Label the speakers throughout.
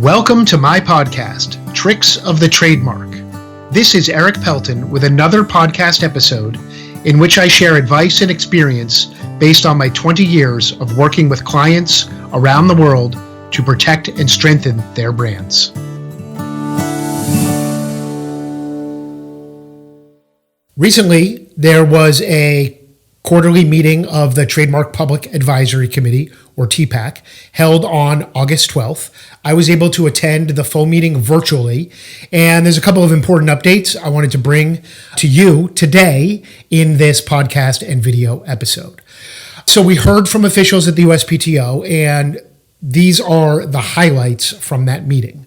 Speaker 1: Welcome to my podcast, Tricks of the Trademark. This is Erik Pelton with another podcast episode in which I share advice and experience based on my 20 years of working with clients around the world to protect and strengthen their brands. Recently, there was a quarterly meeting of the Trademark Public Advisory Committee, or TPAC, held on August 12th. I was able to attend the full meeting virtually, and there's a couple of important updates I wanted to bring to you today in this podcast and video episode. So we heard from officials at the USPTO, and these are the highlights from that meeting.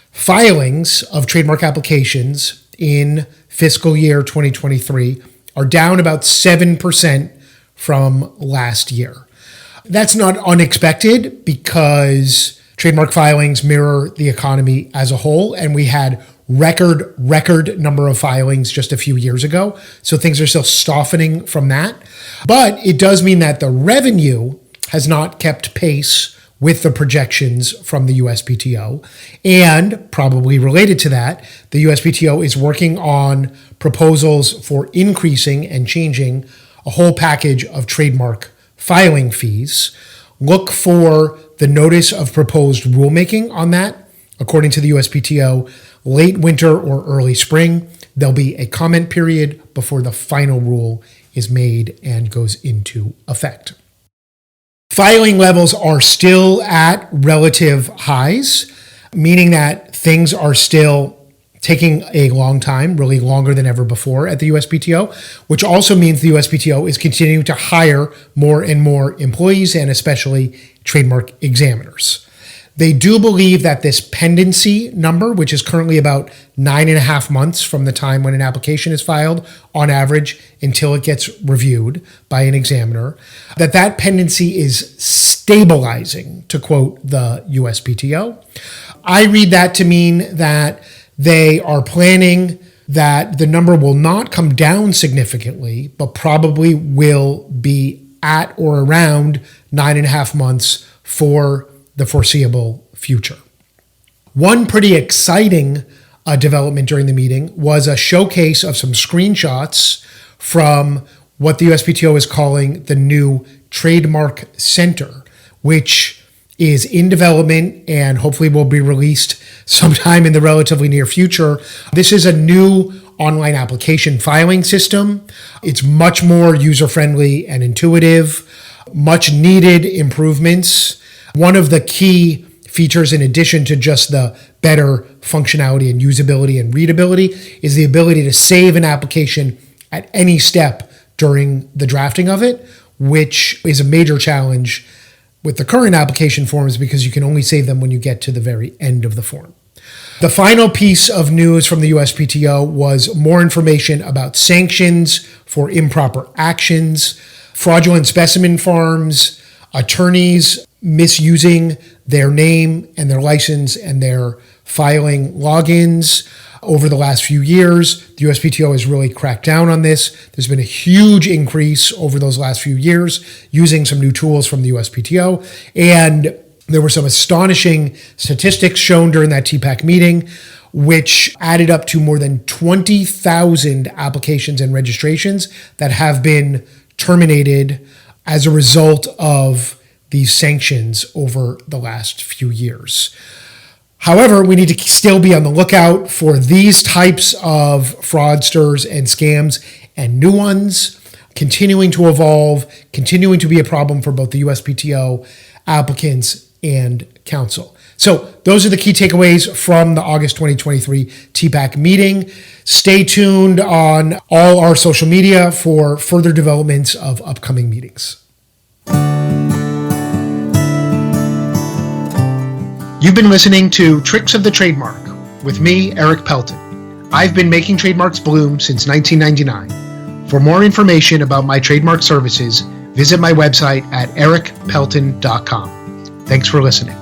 Speaker 1: Filings of trademark applications in fiscal year 2023 are down about 7% from last year. That's not unexpected because trademark filings mirror the economy as a whole, and we had record number of filings just a few years ago. So things are still softening from that. But it does mean that the revenue has not kept pace with the projections from the USPTO. And probably related to that, the USPTO is working on proposals for increasing and changing a whole package of trademark filing fees. Look for the notice of proposed rulemaking on that. According to the USPTO, late winter or early spring, there'll be a comment period before the final rule is made and goes into effect. Filing levels are still at relative highs, meaning that things are still taking a long time, really longer than ever before at the USPTO, which also means the USPTO is continuing to hire more and more employees and especially trademark examiners. They do believe that this pendency number, which is currently about 9.5 months from the time when an application is filed on average until it gets reviewed by an examiner, that pendency is stabilizing, to quote the USPTO. I read that to mean that they are planning that the number will not come down significantly, but probably will be at or around 9.5 months for the foreseeable future. One pretty exciting development during the meeting was a showcase of some screenshots from what the USPTO is calling the new Trademark Center, which is in development and hopefully will be released sometime in the relatively near future. This is a new online application filing system. It's much more user-friendly and intuitive, much needed improvements. One of the key features, in addition to just the better functionality and usability and readability, is the ability to save an application at any step during the drafting of it, which is a major challenge with the current application forms because you can only save them when you get to the very end of the form. The final piece of news from the USPTO was more information about sanctions for improper actions, fraudulent specimen farms, attorneys misusing their name and their license and their filing logins. Over the last few years, the USPTO has really cracked down on this. There's been a huge increase over those last few years using some new tools from the USPTO. And there were some astonishing statistics shown during that TPAC meeting, which added up to more than 20,000 applications and registrations that have been terminated as a result of these sanctions over the last few years. However, we need to still be on the lookout for these types of fraudsters and scams and new ones continuing to evolve, continuing to be a problem for both the USPTO, applicants, and counsel. So those are the key takeaways from the August 2023 TPAC meeting. Stay tuned on all our social media for further developments of upcoming meetings. You've been listening to Tricks of the Trademark with me, Erik Pelton. I've been making trademarks bloom since 1999. For more information about my trademark services, visit my website at erikpelton.com. Thanks for listening.